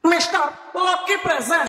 Mr. Lucky present.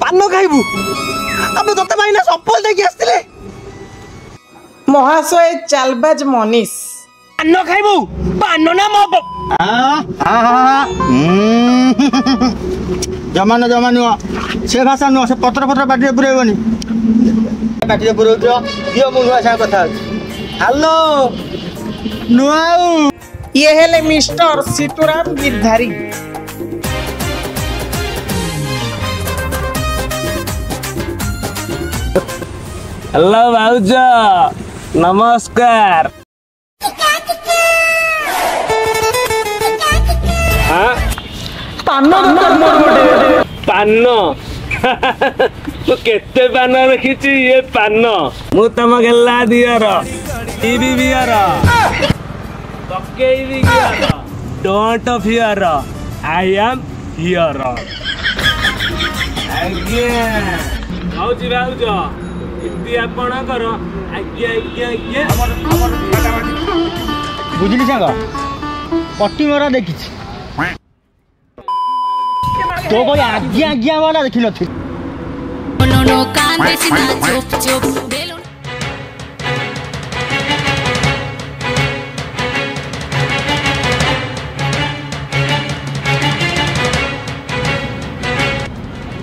पानो खाइबु अब तते माइना सपल देखि आस्तिले महाशय चालबाज मनीष पानो खाइबु पानो ना मो जमानो जमानो से भाषा नु से पत्र पत्र पाटी पुरेबनी पाटी पुरेउछ यो मुनुआ सा कथा हेलो नुआउ ये हेले मिस्टर सिटुराम गिरधारी हेलो भाउज नमस्कार हाँ पानो मोर मोटे पानो तू केते पानो रखिची ये पानो मु तम गेला दियर टीवी बियर पकेई बियर don't fear I am here आज्ञा भाउजी भाउज इति आपण करो आज्ञा आज्ञा आज्ञा बुझली संग पट्टी मोरा देखिछि तो कोई आज्ञा आज्ञा वाला देखि नथि नो कान देसिना चुप चुप बेलुन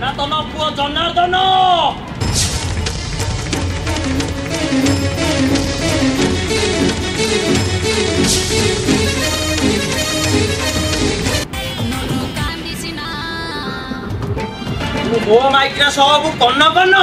ना तो न पुओ जनार्दन मो माइक सब कन्न कन्न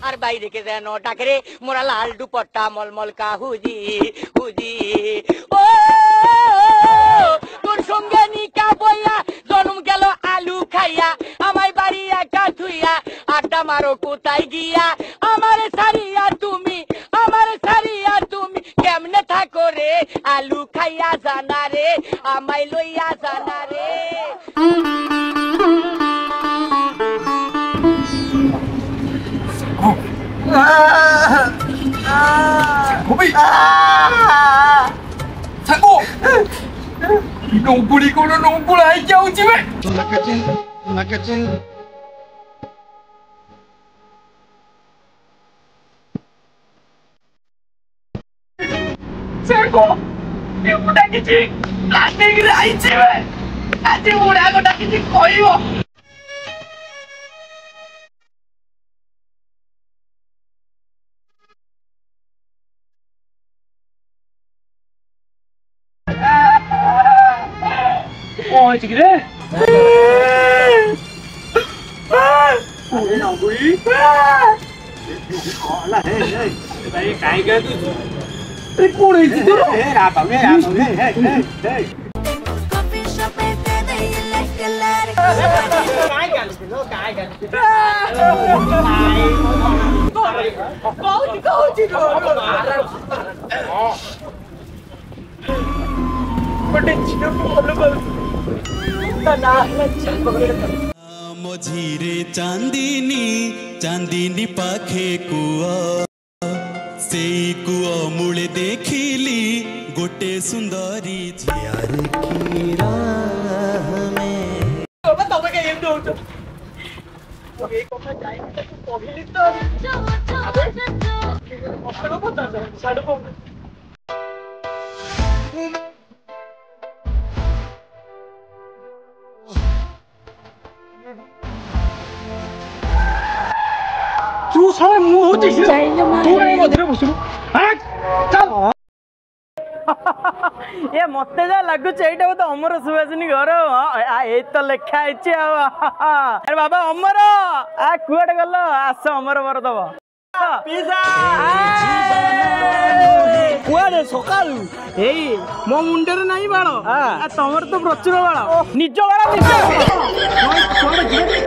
আর বাইরে কে যেন ডাকে রে মোরা লাল দুপট্টা মলমল কা হুজি হুজি ও তোর সঙ্গে নিকা বইয়া জন্ম গেল আলু খাইয়া আমায় বাড়ি একা থুইয়া আড্ডা মারো কোথায় গিয়া আমার সারিয়া তুমি কেমনে থাকো রে আলু খাইয়া জানা রে আমায় লইয়া জানা রে 장고 농구리고는 농구를 알자오지 왜 나까진 장고 이거 나기지 라떼기를 알지 왜 아직 뭐라고 나기지 거이워 어, 지금 그래? 농구리? cái cái cô này gì thế? coffee shop पे दे लेके ले cái gần có chị rồi मझीरे चांदीनी चांदीनी पाखे कुआ से कुआ मुळे देखिली गोटे सुंदरी झियार की राह में तब के एम दो ये কথা যাই কহিলি তো কষ্ট করতে সাড়ে तू साला मुंह होती है तू रे मधुरे बसु ये मत जा लगुच एटा तो अमर सुभाषिनी घर ए तो लिखा है अरे बाबा अमर आ कुआडे गल आस अमर बर दब कुआडे सकाल एई मो मुंडे नहीं बाड़ तमर तो प्रचुर बाड़ निज बाड़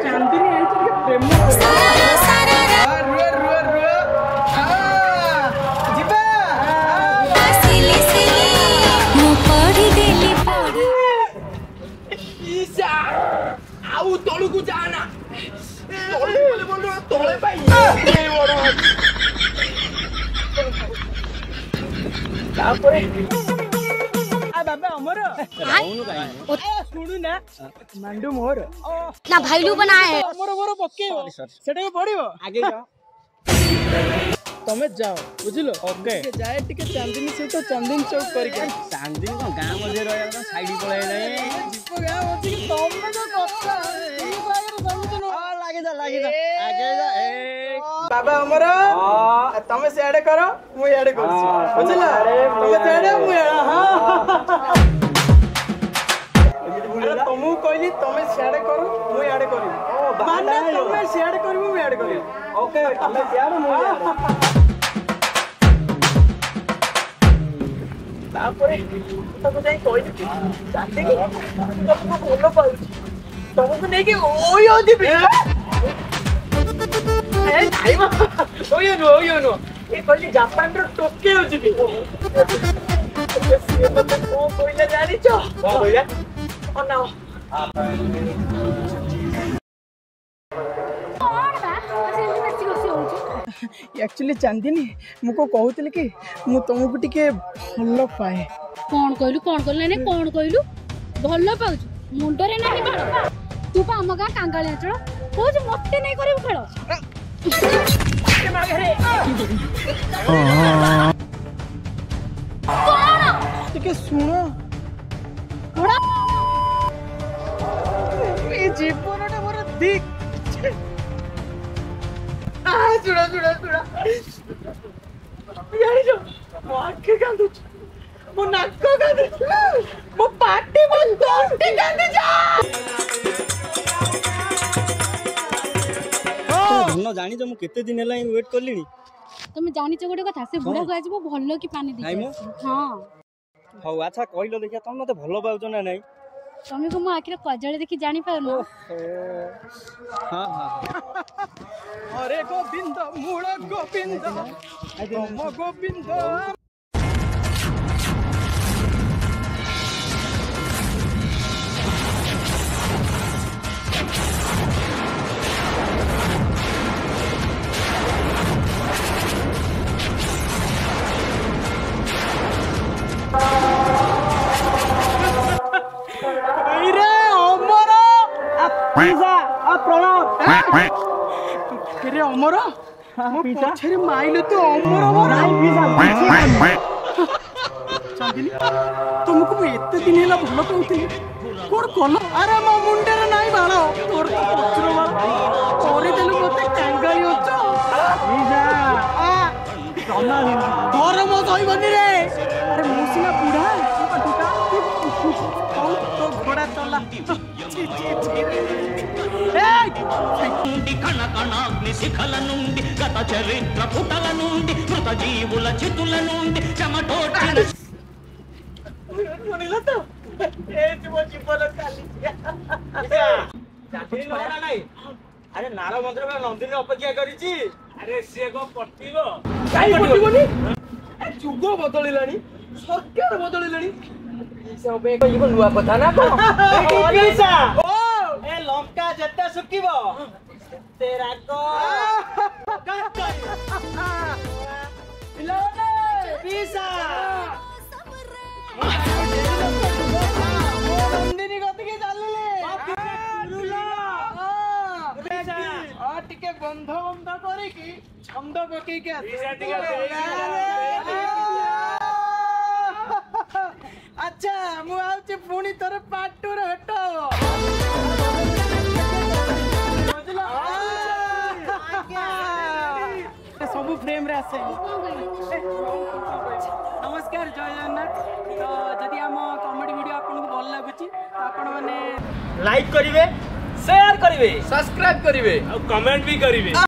चांदनी प्रेम आउ तलू जाना तले बाबा अमर शुणु ना मांडू मोर ना भाईलू बना है अमर मोर पके सेटा पड़ो आगे जाओ तमे जाओ बुझिलो ओके जाए टिके चांदनी सहित चांदनी चौक करके चांदनी को गांव मध्ये रहया साइड पळाय नै दीप गांव अछि तमे तो कथा ई बागर समझ न लागे जा आगे जा ए बाबा अमर तमे सेडे करो मु एडे करछि बुझिला तमे सेडे मु हां तुमु कहली तमे सेडे करो मु एडे करी माने तमे सेडे करबो मु एडे करी ओके तमे सेडे मु तापरे तको जाई कहली जाते कि तको बोलो पाउची तको नै कि ओयो दिबे ए टाइम ओयो नो ए कहली जापान रो टोकियो जिबी से मते को कोइला जानि छ कोइला अनाओ एक्चुअली चांदनी मुको कहूतली कि मु तुमको टिके भल पाए कौन कहलु नै कौन कहलु भल पाउछु मुंडरे नाही बाळ तू पा हम गां कांगाळे अचळ कोज मते नै करिउ खेळ कौन टिके सुनो कोड़ा ए जीवनटा मोर दिक सुड़ा यार जो मो आंखे कांदु मो नाक कांदु मो पाटी बंद तोंटी कांदु जा धन जानि जो मु केते दिन हला वेट करलिनी तुम जानि छ गोटे कथा से बुढ़ा को आजबो भल्लो की पानी दी हां हौ अच्छा कहलो देखिया तुम मते भलो पाउछ ना नहीं तुम को मो आखिर कजळे देखि जानि पारनो हां अरे गोविंद मूल गोविंद तुम गोविंद अरे अमर पछे माइले तो अमर चांदनी तुमको एते दिन है भल कहती कोन कल अरे मो मुंडे नहीं बाल तोर तो प्रचुर बाल करे देलु मते कांगाली होच तोर मो कहबनी रे अरे मुसिना बुढ़ा तो घोड़ा चला కణ కణాగ్ని శిఖల నుండి గత చరిత్ర పుటల నుండి మృత జీవుల చితుల నుండి చెమటోటిన अरे नार मंदिर में नंदिनी अपेक्षा करिछि अरे से को पट्टिब काई पट्टिबनी जुग बदलिलानी सरकार बदलिलानी सब एक नुआ कथा ना पैसा ओ ए लंका जत्ता सुकिबो तेरा को इलाने पैसा नंदिनी गति के चलले टिके बंध करे कि छंद पके के अच्छा मु आउचे पुणी तोर पाटू रे हट सब फ्रेम रे आसे नमस्कार जय जगन्नाथ तो जदि आम कॉमेडी वीडियो आपको भल लगुच तो आपण मैंने लाइक करिवे शेयर करिवे सब्सक्राइब करिवे कमेंट भी करिवे।